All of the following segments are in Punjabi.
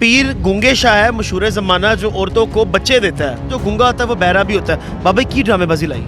पीर गूंगे शाह है, मशहूर ज़माना जो औरतों को बच्चे देता है। जो गूंगा होता है वो बहरा भी होता है। बाबा की ड्रामेबाजी लाई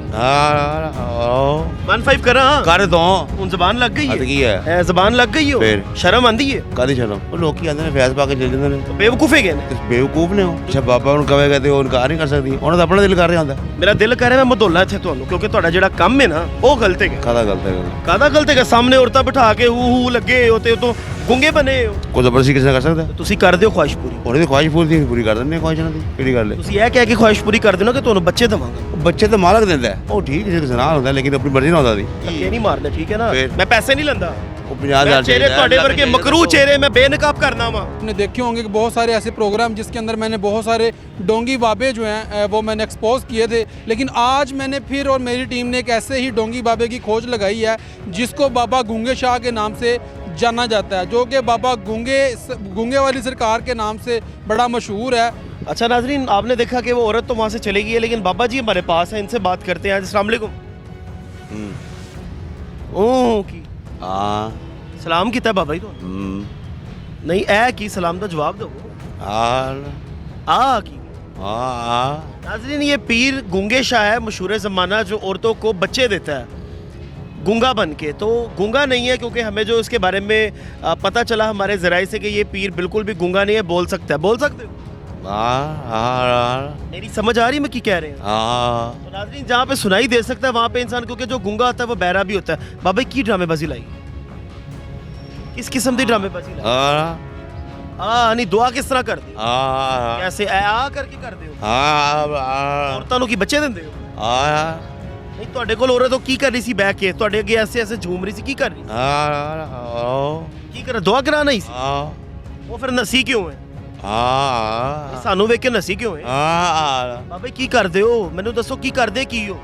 15 करा कर दो ਹੁਣ ਜ਼ਬਾਨ ਲੱਗ ਗਈ ਹੱਦ ਕੀ ਹੈ ਹੈ ਜ਼ਬਾਨ ਲੱਗ ਗਈ ਹੋ ਫਿਰ? ਸ਼ਰਮ ਆਂਦੀ ਹੈ ਕਾਦੀ ਸ਼ਰਮ ਉਹ ਲੋਕੀ ਆਂਦੇ ਨੇ ਫੈਸ ਪਾ ਕੇ ਚੱਲ ਜਾਂਦੇ ਨੇ ਬੇਵਕੂਫ ਹੈਗੇ ਨੇ ਤੇ ਬੇਵਕੂਫ ਨੇ ਉਹ ਅੱਛਾ ਬਾਬਾ ਨੂੰ ਕਹੇਗਾ ਤੇ ਉਹ ਇਨਕਾਰ ਨਹੀਂ ਕਰ ਸਕਦੀ ਉਹਨਾਂ ਦਾ ਆਪਣਾ ਦਿਲ ਕਰ ਰਿਹਾ ਹੁੰਦਾ ਮੇਰਾ ਦਿਲ ਕਰ ਰਿਹਾ ਮੈਂ ਮਧੋਲਾ ਇੱਥੇ ਤੁਹਾਨੂੰ ਕਿਉਂਕਿ ਤੁਹਾਡਾ ਜਿਹੜਾ ਕੰਮ ਹੈ ਨਾ ਉਹ ਗਲਤ ਹੈਗਾ ਕਾਦਾ ਗਲਤ ਹੈ ਕਾਹਦਾ ਗਲਤ ਹੈਗਾ ਸਾਹਮਣੇ ਔਰਤਾਂ ਬਿਠਾ ਕੇ ਹੂ ਲੱਗੇ ਹੋ ਤੇ ਉਤੋਂ ਗੁੰਗੇ ਬਣੇ ਹੋ ਕੋਈ ਜ਼ਬਰਦਸਤੀ ਕਿਸੇ ਨਾਲ ਕਰ ਸਕਦਾ ਤੁਸੀਂ ਕਰਦੇ ਹੋ ਖੁਆਇਸ਼ ਪੂਰੀ ਉਹਦੀ ਖੁਆਇਸ਼ ਪੂਰੀ ਕਰ ਦਿੰਦੇ ਖੁਆਇਸ਼ ਨਾਲ ਦੀ ਕਿਹੜੀ ਗੱਲ ਹੈ ਤੁਸੀਂ ਇਹ ਕਹਿ ਕੇ ਖੁਆਇਸ਼ ਪੂਰੀ ਕਰ ਦੇਣਾ ਕਿ ਤੁਹਾਨੂੰ ਬੱਚੇ ਦੇਵਾਂਗਾ ਬੱਚੇ ਤਾਂ ਮਾਲਕ ਦਿੰਦਾ ਹੈ। ਉਹ ਠੀਕ ਹੈ ਕਿਸੇ ਨਾਲ ਹੁੰਦਾ ਲੇਕਿਨ ਆਪਣੀ ਮਰਜ਼ੀ ਨਾਲ ਹੁੰਦਾ ਦੀ ਧੱਕੇ ਨਹੀਂ ਮਾਰਦੇ ਠੀਕ ਹੈ ਨਾ ਫਿਰ? ਮੈਂ ਪੈਸੇ ਨਹੀਂ ਲੈਂਦਾ ਉਹ 50,000 चेहरे ਤੁਹਾਡੇ ਵਰਗੇ ਮਕਰੂ ਚਿਹਰੇ ਮੈਂ ਬੇਨਕਾਬ ਕਰਨਾ ਵਾ आपने देखे होंगे कि बहुत सारे ऐसे प्रोग्राम जिसके अंदर मैंने बहुत सारे डोंगी बाबे जो हैं वो मैंने एक्सपोज किए थे, लेकिन आज मैंने फिर और मेरी टीम ने एक ऐसे ही डोंगी बाबे की खोज लगाई है जिसको बाबा गूंगे शाह के नाम से जाना जाता है, जो कि बाबा गूंगे वाली सरकार के नाम से बड़ा मशहूर है। अच्छा नाजरीन, आपने देखा कि वो औरत तो वहाँ से चली गई है, लेकिन बाबा जी हमारे पास हैं, इनसे बात करते हैं। अस्सलाम वालेकुम। ओ की ਹਾਂ सलाम किया बाबा जी तो नहीं ऐ की सलाम का जवाब दो आ की नाजरीन, ये पीर गूंगे शाह है, मशहूर ज़माना जो औरतों को बच्चे देता है गूंगा बन के। तो गूंगा नहीं है क्योंकि हमें जो इसके बारे में पता चला हमारे ज़राए से कि ये पीर बिल्कुल भी गूंगा नहीं है, बोल सकता है। बोल सकते हो? मेरी समझ आ रही मैं की कह रहे हैं? तो नाजरीन, जहाँ पे सुनाई दे सकता है वहाँ पे इंसान, क्योंकि जो गूंगा होता है वो बहरा भी होता है। बाबा की ड्रामेबाजी लाई किस किस्म की ड्रामेबाजी लाई? नहीं दुआ किस तरह कर दी कैसे आ करके कर दे औरतों ਨੂੰ ਕੀ ਬੱਚੇ ਦਿੰਦੇ ਹੋ? ਨਹੀਂ ਤੁਹਾਡੇ ਕੋਲ ਔਰਤ ਉਹ ਕੀ ਕਰ ਰਹੀ ਸੀ ਬਹਿ ਕੇ ਤੁਹਾਡੇ ਅੱਗੇ ਐਸੇ ਐਸੇ ਝੂਮ ਰਹੀ ਸੀ, ਕੀ ਕਰ ਰਹੀ ਕੀ ਕਰ ਦੁਆ ਕਰਾਣਾ ਹੀ ਸੀ? ਉਹ ਫਿਰ ਨਸੀ ਕਿਉਂ ਹੈ? ਸਾਨੂੰ ਵੇਖ ਕੇ ਨਸੀ ਕਿਉਂ ਹੈ? ਬਾਬਾ ਕੀ ਕਰਦੇ ਹੋ ਮੈਨੂੰ ਦੱਸੋ, ਕੀ ਕਰਦੇ ਕੀ ਹੋ?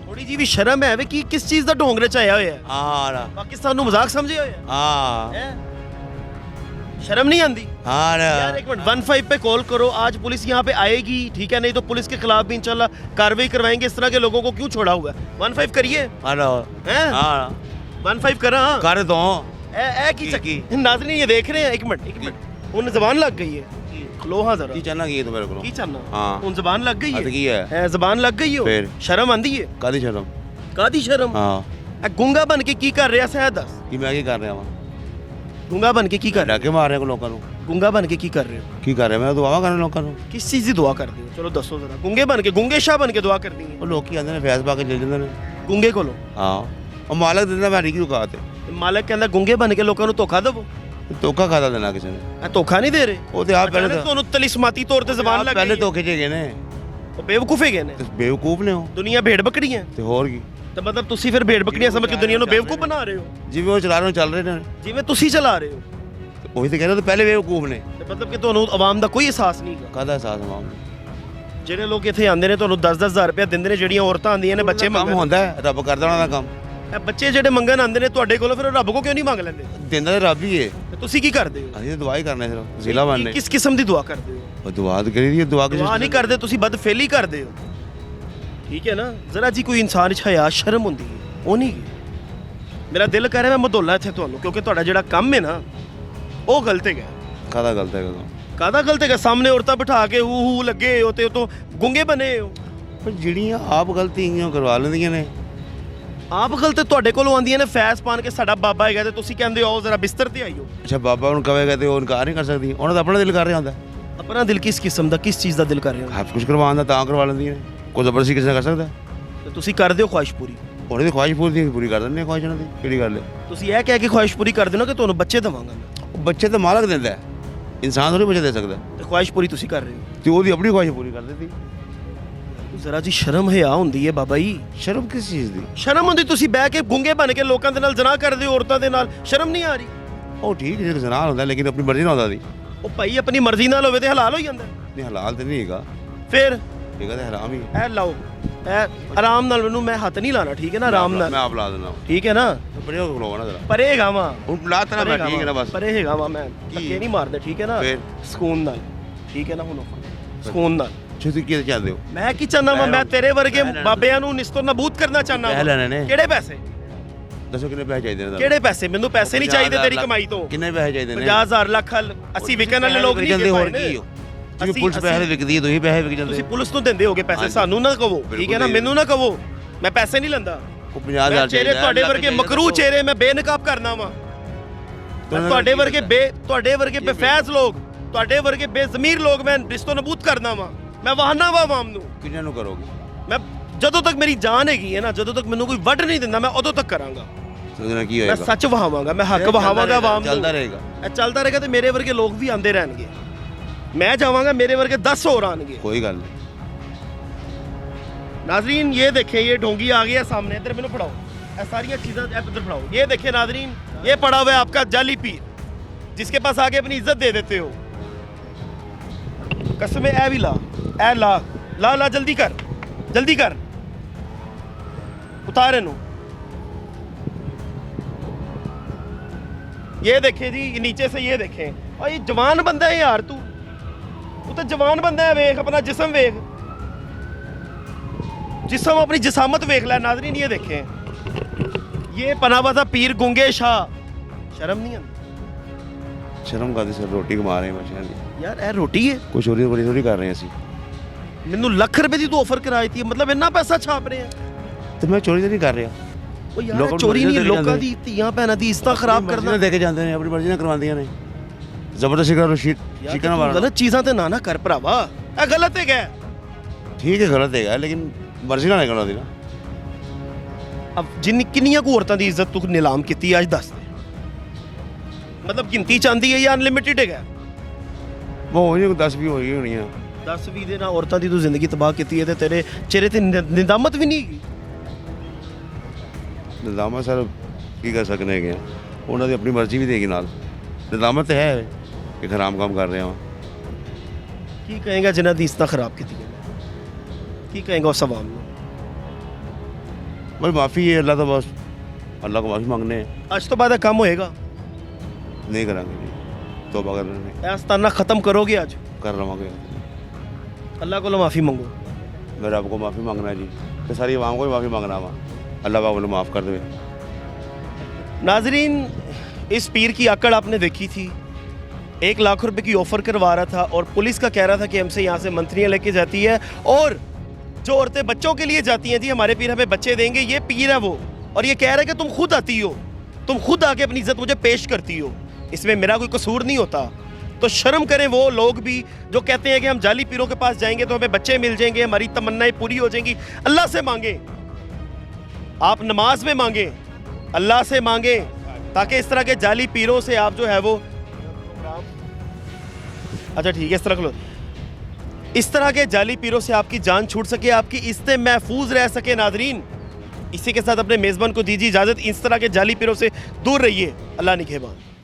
ਥੋੜੀ ਜੀ ਵੀ ਸ਼ਰਮ ਹੈ ਵੇ ਕੀ ਕਿਸ ਚੀਜ਼ ਦਾ ਢੋਂਗਰੇ ਚ ਆਇਆ ਹੋਇਆ ਹੈ? ਪਾਕਿਸਤਾਨ ਨੂੰ ਮਜ਼ਾਕ ਸਮਝਿਆ ਹੋਇਆ ਹੈ? शर्म नहीं आती यार? एक मिनट 15 पे कॉल करो, आज पुलिस यहाँ पे आएगी ठीक है, नहीं तो पुलिस के खिलाफ भी इंशाल्लाह कार्रवाई करवाएंगे। इस तरह के लोगों को क्यों छोड़ा हुआ है? 15 करिए 15 करा कर दो की चक्की नाज़रीन ये देख रहे हैं। एक मिनट उन जबान लग गई है, खलो हाँ जरा की चाहना की तो मेरे को की चाहना हाँ उन जबान लग गई हद की है जबान लग गई हो फिर? शर्म आंदी है? कादी शर्म कादी शर्म? हाँ गूंगा बन के की कर रहा है? दस की मैं की कर रहा हूँ गूंगा बन के की कर रहे डाके मार रहे लोगों को गूंगा बन के की कर रहे हो? की कर रहे मैं दुआ कर लोगों को किस चीज़ की दुआ कर दी हो? चलो दसो जरा। गूंगे बन के गूंगे शाह बन के दुआ कर दी है ਉਹ ਲੋਕੀ ਆਂਦੇ ਨੇ ਫੈਸ ਪਾ ਕੇ ਚੱਲ ਜਾਂਦੇ ਨੇ गूंगे कोलो? ਹਾਂ ਉਹ ਮਾਲਕ ਦਿੰਦਾ ਮੈਂ ਕੀ ਔਕਾਤ ਹੈ ਮਾਲਕ ਕਹਿੰਦਾ ਗੂੰਗੇ ਬਣ ਕੇ ਲੋਕਾਂ ਨੂੰ ਧੋਖਾ ਦੇਵੋ। ਧੋਖਾ ਖਾਦਾ ਦੇਣਾ ਕਿਸੇ ਨੇ ਇਹ ਧੋਖਾ ਨਹੀਂ ਦੇ ਰਹੇ ਉਹ ਤੇ ਆਪ ਪਹਿਲੇ ਤੁਹਾਨੂੰ ਤਲਿਸਮਾਤੀ ਤੌਰ ਤੇ ਜ਼ਬਾਨ ਲੱਗ ਪਹਿਲੇ ਗਈ ਧੋਖੇ ਚ ਗਏ ਨੇ ਉਹ ਬੇਵਕੂਫ ਹੈਗੇ ਨੇ। ਤੇ ਬੇਵਕੂਫ ਨੇ ਉਹ ਦੁਨੀਆ ਭੇਡ ਬੱਕਰੀਆਂ ਤੇ ਹੋਰ ਕੀ ਤਾਂ ਮਤਲਬ ਤੁਸੀਂ ਫਿਰ ਭੇਡ ਬੱਕਰੀਆਂ ਸਮਝ ਕੇ ਦੁਨੀਆ ਨੂੰ ਬੇਵਕੂਫ ਬਣਾ ਰਹੇ ਹੋ ਜਿਵੇਂ ਉਹ ਚਲਾ ਰਹੇ ਚੱਲ ਰਹੇ ਨੇ ਜਿਵੇਂ ਤੁਸੀਂ ਚਲਾ ਰਹੇ ਹੋ। ਉਹੀ ਤੇ ਕਹਿੰਦਾ ਤੇ ਪਹਿਲੇ ਬੇਵਕੂਫ ਨੇ ਤੇ ਮਤਲਬ ਕਿ ਤੁਹਾਨੂੰ ਆਵਾਮ ਦਾ ਕੋਈ ਅਹਿਸਾਸ ਨਹੀਂ ਹੈਗਾ। ਕਾਹਦਾ ਅਹਿਸਾਸ ਮਾਮ ਜਿਹੜੇ ਲੋਕ ਇੱਥੇ ਆਉਂਦੇ ਨੇ ਤੁਹਾਨੂੰ 10-10 ਹਜ਼ਾਰ ਰੁਪਏ ਦਿੰਦੇ ਨੇ, ਜਿਹੜੀਆਂ ਔਰਤਾਂ ਆਉਂਦੀਆਂ ਨੇ ਬੱਚੇ ਕੰਮ ਮੰਗਣ, ਹੁੰਦਾ ਹੈ, ਰੱਬ ਕਰਦਾ ਉਹਨਾਂ ਦਾ ਕੰਮ। ਇਹ ਬੱਚੇ ਜਿਹੜੇ ਮੰਗਣ ਆਉਂਦੇ ਨੇ ਤੁਹਾਡੇ ਕੋਲੋਂ ਫਿਰ ਉਹ ਰੱਬ ਕੋ ਕਿਉਂ ਨਹੀਂ ਮੰਗ ਲੈਂਦੇ? ਦਿੰਦਾ ਤੇ ਰੱਬ ਹੀ ਏ। ਤੇ ਤੁਸੀਂ ਕੀ ਕਰਦੇ ਹੋ? ਅਸੀਂ ਤਾਂ ਦੁਆ ਹੀ ਕਰਨੇ ਸਿਰਫ ਜ਼ਿਲਾ ਬਣਨੇ ਕਿਸ ਕਿਸਮ ਦੀ ਦੁਆ ਕਰਦੇ ਹੋ? ਉਹ ਦੁਆ ਤਾਂ ਕਰੀ ਦੀ ਦੁਆ ਦੁਆ ਨਹੀਂ ਕਰਦੇ ਤੁਸੀਂ ਬਦਫੇਲੀ ਕਰਦੇ ਹੋ ਠੀਕ ਹੈ ਨਾ। ਜ਼ਰਾ ਜੀ ਕੋਈ ਇਨਸਾਨ 'ਚ ਹਯਾ ਸ਼ਰਮ ਹੁੰਦੀ ਹੈ, ਉਹ ਨਹੀਂ। ਮੇਰਾ ਦਿਲ ਕਰ ਰਿਹਾ ਮੈਂ ਮਧੋਲਾ ਇੱਥੇ ਤੁਹਾਨੂੰ ਕਿਉਂਕਿ ਤੁਹਾਡਾ ਜਿਹੜਾ ਕੰਮ ਹੈ ਨਾ ਉਹ ਗਲਤ ਹੈਗਾ। ਕਾਹਦਾ ਗਲਤ ਹੈ ਕਾਹਦਾ ਗਲਤ ਹੈਗਾ? ਸਾਹਮਣੇ ਔਰਤਾਂ ਬਿਠਾ ਕੇ ਹੂ ਲੱਗੇ ਹੋ ਤੇ ਉਤੋਂ ਗੁੰਗੇ ਬਣੇ ਹੋ। ਪਰ ਜਿਹੜੀਆਂ ਆਪ ਗਲਤੀਆਂ ਕਰਵਾ ਲੈਂਦੀਆਂ ਨੇ ਆਪ ਗਲਤ ਤੁਹਾਡੇ ਕੋਲੋਂ ਆਉਂਦੀਆਂ ਨੇ ਫੈਸ ਪਾਣ ਕੇ ਸਾਡਾ ਬਾਬਾ ਹੈਗਾ ਤੇ ਤੁਸੀਂ ਕਹਿੰਦੇ ਹੋ ਜ਼ਰਾ ਬਿਸਤਰ ਤੇ ਆਈਓ। ਅੱਛਾ ਬਾਬਾ ਨੂੰ ਕਹੇਗਾ ਤੇ ਉਹ ਇਨਕਾਰ ਨਹੀਂ ਕਰ ਸਕਦੀ ਉਹਨਾਂ ਦਾ ਆਪਣਾ ਦਿਲ ਕਰ ਰਿਹਾ ਹੁੰਦਾ। ਆਪਣਾ ਦਿਲ ਕਿਸ ਕਿਸਮ ਦਾ ਕਿਸ ਚੀਜ਼ ਦਾ ਦਿਲ ਕਰ ਰਿਹਾ? ਹੱਥ ਕੁਝ ਕਰਵਾਉਣ ਦਾ ਤਾਂ ਕਰਵਾ ਲੈਂਦੀਆਂ ਨੇ, ਕੋਈ ਜ਼ਬਰਦਸਤੀ ਕਿਸੇ ਨਾਲ ਕਰ ਸਕਦਾ? ਤੇ ਤੁਸੀਂ ਕਰਦੇ ਹੋ ਖੁਆਇਸ਼ ਪੂਰੀ? ਉਹਦੀ ਦੀ ਖੁਆਇਸ਼ ਪੂਰੀ ਕਰ ਦਿੰਦੇ ਖੁਆਇਸ਼ ਉਹਨਾਂ ਦੀ ਕਿਹੜੀ ਗੱਲ ਹੈ? ਤੁਸੀਂ ਇਹ ਕਹਿ ਕੇ ਖੁਆਇਸ਼ ਪੂਰੀ ਕਰ ਦਿਓ ਨਾ ਕਿ ਤੁਹਾਨੂੰ ਬੱਚੇ ਦੇਵਾਂਗਾ ਮੈਂ। ਉਹ ਬੱਚੇ ਤਾਂ ਮਾਲਕ ਦਿੰਦਾ ਹੈ, ਇਨਸਾਨ ਥੋੜੀ ਬੱਚੇ ਦੇ ਸਕਦਾ। ਤੇ ਖੁਆਇਸ਼ ਪੂਰੀ ਤੁਸੀਂ ਕਰ ਰਹੇ ਹੋ ਤੇ ਉਹਦੀ ਆਪਣੀ ਖੁਆਇਸ਼ ਪੂਰੀ ਕਰ ਦਿੱਤੀ। ਜ਼ਰਾ ਜੀ ਸ਼ਰਮ ਹਿਆ ਹੁੰਦੀ ਹੈ ਬਾਬਾ ਜੀ। ਸ਼ਰਮ ਕਿਸ ਚੀਜ਼ ਦੀ? ਸ਼ਰਮ ਹੁੰਦੀ ਤੁਸੀਂ ਬਹਿ ਕੇ ਗੁੰਗੇ ਬਣ ਕੇ ਲੋਕਾਂ ਦੇ ਨਾਲ ਜ਼ਨਾ ਕਰਦੇ ਹੋ, ਔਰਤਾਂ ਦੇ ਨਾਲ, ਸ਼ਰਮ ਨਹੀਂ ਆ ਰਹੀ? ਉਹ ਠੀਕ ਹੈ ਜ਼ਨਾ ਹੁੰਦਾ ਲੇਕਿਨ ਆਪਣੀ ਮਰਜ਼ੀ ਨਾਲ ਹੁੰਦਾ ਦੀ। ਉਹ ਭਾਈ ਆਪਣੀ ਮਰਜ਼ੀ ਨਾਲ ਹੋਵੇ ਤੇ ਹਲਾਲ ਹੋ ਜਾਂਦਾ। ਨਹੀਂ ਹਲਾਲ ਤੇ ਨਹੀਂ ਹੈਗਾ, ਫਿਰ ਹੈਗਾ ਤੇ ਹਰਾਮ ਹੀ। ਇਹ ਲਾਓ ਇਹ ਆਰਾਮ ਨਾਲ, ਮੈਨੂੰ ਮੈਂ ਹੱਥ ਨਹੀਂ ਲਾਣਾ ਠੀਕ ਹੈ ਨਾ, ਆਰਾਮ ਨਾਲ ਮੈਂ ਆਪ ਲਾ ਦਿੰਦਾ ਠੀਕ ਹੈ ਨਾ। ਬੜੇ ਹੋ ਖਲੋਵਾ ਨਾ ਜ਼ਰਾ ਪਰੇ ਹੈਗਾ ਵਾ ਹੁਣ ਲਾ ਤਾ ਮੈਂ ਠੀਕ ਹੈ ਨਾ ਬਸ ਪਰੇ ਹੈਗਾ ਵਾ ਮੈਂ ਧੱਕੇ ਨਹੀਂ ਮਾਰਦਾ ਠੀਕ ਹੈ ਨਾ, ਫਿਰ ਸਕੂਨ ਨਾਲ ਠੀਕ ਹੈ ਨਾ। ਹੁਣ ਸਕੂਨ ਨਾਲ ਤੁਸੀਂ ਕੀ ਚਾਹੁੰਦੇ ਹੋ? ਮੈਂ ਕੀ ਚਾਹੁੰਦਾ ਵਾ? ਮੈਂ ਤੇਰੇ ਵਰਗੇ ਬਾਬਿਆਂ ਨੂੰ ਨਿਸਤੋ ਨਬੂਦ ਕਰਨਾ ਚਾਹੁੰਦਾ ਪੈਸੇ ਲੈਣੇ ਨੇ। ਕਿਹੜੇ ਪੈਸੇ? ਦੱਸੋ ਕਿੰਨੇ ਪੈਸੇ ਚਾਹੀਦੇ ਨੇ ਤੁਹਾਨੂੰ? ਕਿਹੜੇ ਪੈਸੇ? ਮੈਨੂੰ ਪੈਸੇ ਨਹੀਂ ਚਾਹੀਦੇ ਤੇਰੀ ਕਮਾਈ ਤੋਂ। ਕਿੰਨੇ ਪੈਸੇ ਚਾਹੀਦੇ ਨੇ? 50,000 ਲੱਖ 80 ਵਿਕਣ ਵਾਲੇ ਲੋਕ ਨਹੀਂ ਜਾਂਦੇ, ਹੋਰ ਨੇ। ਕੀ ਹੋ? ਤੁਸੀਂ ਪੁਲਿਸ ਪੈਸੇ ਵਿਕਦੀ ਹੈ, ਤੁਸੀਂ ਪੈਸੇ ਵਿਕ ਜਾਂਦੇ ਤੁਸੀਂ ਪੁਲਿਸ ਨੂੰ ਦਿੰਦੇ ਹੋਗੇ ਪੈਸੇ, ਹਾਂਜੀ। ਸਾਨੂੰ ਨਾ ਕਹੋ, ਠੀਕ ਹੈ ਨਾ, ਮੈਨੂੰ ਨਾ ਕਹੋ, ਮੈਂ ਪੈਸੇ ਨਹੀਂ ਲੈਂਦਾ। ਉਹ 50,000 ਚਿਹਰੇ ਤੁਹਾਡੇ ਵਰਗੇ ਮਕਰੂ ਚਿਹਰੇ ਮੈਂ ਬੇਨਕਾਬ ਕਰਨਾ ਵਾ। ਤੁਹਾਡੇ ਵਰਗੇ ਬੇਫੈਜ਼ ਲੋਕ, ਤੁਹਾਡੇ ਵਰਗੇ ਬੇਜ਼ਮੀਰ ਲੋਕ ਮੈਂ ਰਿਸ਼ਤੋ ਨਬੂਦ ਕਰਨਾ ਵਾ। ਮੈਂ ਵਾਹਨਾ ਵਾ ਆਵਾਮ ਨੂੰ। ਕਿੰਨਾਂ ਨੂੰ ਕਰੋਗੇ? ਮੈਂ ਜਦੋਂ ਤੱਕ ਮੇਰੀ ਜਾਨ ਹੈਗੀ ਹੈ ਨਾ, ਜਦੋਂ ਤੱਕ ਮੈਨੂੰ ਕੋਈ ਵੱਢ ਨਹੀਂ ਦਿੰਦਾ, ਮੈਂ ਉਦੋਂ ਤੱਕ ਕਰਾਂਗਾ। ਉਹਦੇ ਨਾਲ ਕੀ ਮੈਂ ਹੋਏਗਾ? ਸੱਚ ਵਹਾਵਾਂਗਾ, ਮੈਂ ਹੱਕ ਵਹਾਵਾਂਗਾ ਆਵਾਮ ਨੂੰ। ਚੱਲਦਾ ਰਹੇਗਾ, ਇਹ ਚੱਲਦਾ ਰਹੇਗਾ ਤੇ ਮੇਰੇ ਵਰਗੇ ਲੋਕ ਵੀ ਆਂਦੇ ਰਹਿਣਗੇ। ਮੈਂ ਜਾਵਾਂਗਾ, ਮੇਰੇ ਵਰਗੇ 10 ਹੋਰ ਆਣਗੇ। कोई गल नहीं। नाजरीन ये देखें, ये ढोंगी आ गया सामने, इधर मैंने पढ़ाओ, ये सारी चीज़ें इधर पढ़ाओ। ये देखें नाजरीन, ये पड़ा हुआ है आपका जाली पीर, जिसके पास आके अपनी इज्जत दे देते हो। कसमें ए भी ला, ए ला ला ला, जल्दी कर उतार इनू। ये देखें जी, नीचे से ये देखें, और ये जवान बंदा है यार, तू तो जवान बंदा है, वेख अपना जिस्म वेख, जिस्म अपनी जिसामत वेख लै। नाजरीन ये देखें, ये पनावाजा पीर गुंगे शाह, शर्म नहीं आती? शर्म का सर, रोटी कमा रहे हैं बच्चों की यार ए रोटी है, कुछ चोरी बड़ी थोड़ी कर रहे हैं ਅਸੀਂ। ਮੈਨੂੰ ਲੱਖ ਰੁਪਏ ਦੀ ਤੂੰ ਆਫਰ ਕਰਾਈ ਤੀ, ਮਤਲਬ ਇੰਨਾ ਪੈਸਾ ਛਾਪ ਰਹੇ ਆ। ਤੇ ਮੈਂ ਚੋਰੀ ਤਾਂ ਨਹੀਂ ਕਰ ਰਿਹਾ। ਉਹ ਯਾਰ ਚੋਰੀ ਨਹੀਂ, ਲੋਕਾਂ ਦੀ ਧੀਆਂ ਭੈਣਾਂ ਦੀ ਇੱਜ਼ਤਾਂ ਖਰਾਬ ਕਰਨਾ। ਦੇ ਕੇ ਜਾਂਦੇ ਨੇ, ਆਪਣੀ ਮਰਜ਼ੀ ਨਾਲ ਕਰਵਾਉਂਦੀਆਂ ਨੇ, ਜ਼ਬਰਦਸਤੀ ਕਰੋ, ਸ਼ੀਕਾਂ ਮਾਰੋ। ਗਲਤ ਚੀਜ਼ਾਂ ਤੇ ਨਾ ਕਰ ਭਰਾਵਾ, ਇਹ ਗਲਤ ਹੈਗਾ। ਠੀਕ ਹੈ, ਗਲਤ ਹੈਗਾ, ਲੇਕਿਨ ਮਰਜ਼ੀ ਨਾਲ ਨਹੀਂ ਕਰਨਾ ਦੀ ਨਾ। ਅਬ ਕਿੰਨੀਆਂ ਕੁ ਔਰਤਾਂ ਦੀ ਇੱਜ਼ਤ ਤੂੰ ਨਿਲਾਮ ਕੀਤੀ ਅੱਜ ਦੱਸ ਦੇ, ਮਤਲਬ ਗਿਣਤੀ ਚਾਹੁੰਦੀ ਹੈ ਜਾਂ ਅਨਲਿਮਿਟਿਡ ਹੈਗਾ? ਉਹ ਹੋਈ 10 ਵੀ ਹੋਈ ਹੋਣੀਆਂ। 10-20 ਦੇ ਨਾਲ ਔਰਤਾਂ ਦੀ ਤੂੰ ਜ਼ਿੰਦਗੀ ਤਬਾਹ ਕੀਤੀ ਹੈ ਤੇ ਤੇਰੇ ਚਿਹਰੇ ਤੇ ਨਿਦਾਮਤ ਵੀ ਨਹੀਂ ਹੈਗੀ। ਨਿਜ਼ਾਮਤ ਸਰ ਕੀ ਕਰ ਸਕਦੇ ਹੈਗੇ ਆ, ਉਹਨਾਂ ਦੀ ਆਪਣੀ ਮਰਜ਼ੀ ਵੀ ਦੇਗੀ ਨਾਲ। ਨਿਜ਼ਾਮਤ ਤਾਂ ਹੈ ਕਿ ਖਰਾਬ ਕੰਮ ਕਰ ਰਹੇ ਹਾਂ। ਕੀ ਕਹੇਗਾ ਜਿਨ੍ਹਾਂ ਦੀ ਇੱਜ਼ਤਾਂ ਖਰਾਬ ਕੀਤੀਆਂ? ਕੀ ਕਹੇਗਾ ਉਸ ਆਵਾਮ ਨੂੰ? ਬਸ ਮਾਫੀ ਹੈ, ਅੱਲਾ ਤੋਂ ਬਸ ਅੱਲਾ ਕੋ ਮਾਫੀ ਮੰਗਨੇ हैं। ਅੱਜ ਤੋਂ ਬਾਅਦ ਇਹ ਕੰਮ ਹੋਏਗਾ नहीं करांगे जी, तौबा कर रहे हैं, ਇਹ ਅਸਤਾਨਾ ਖਤਮ ਕਰੋਗੇ ਅੱਜ? कर रवांगे। ਅੱਲਾਹ ਕੋਲੋਂ ਮਾਫੀ ਮੰਗੋ। मैं रब को माफ़ी मांगना जी, तो सारी आवाम को भी माफ़ी मांगना वा, अल्लाह पाक उन्हें माफ़ कर दे। नाजरीन, इस पीर की आकड़ आपने देखी थी, 1 लाख रुपए की ऑफर करवा रहा था और पुलिस का कह रहा था कि हमसे यहाँ से मंत्रियाँ लेके जाती है और जो औरतें बच्चों के लिए जाती हैं, जी हमारे पीर हमें बच्चे देंगे, ये पीर है वो, और ये कह रहा है कि तुम खुद आती हो, तुम खुद आके अपनी इज्जत मुझे पेश करती हो, इसमें मेरा कोई कसूर नहीं होता। तो शर्म करें वो लोग भी जो कहते हैं कि हम जाली पीरों के पास जाएंगे तो हमें बच्चे मिल जाएंगे, हमारी तमन्नाएं पूरी हो जाएंगी। अल्लाह से मांगे, आप नमाज में मांगे, अल्लाह से मांगे, ताकि इस तरह के जाली पीरों से आप जो है वो, अच्छा ठीक है इस तरह लो, इस तरह के जाली पीरों से आपकी जान छूट सके, आपकी इज्जतें महफूज रह सके। नाजरीन, इसी के साथ अपने मेज़बान को दीजिए इजाज़त। इस तरह के जाली पीरों से दूर रहिए। अल्लाह निगहबान।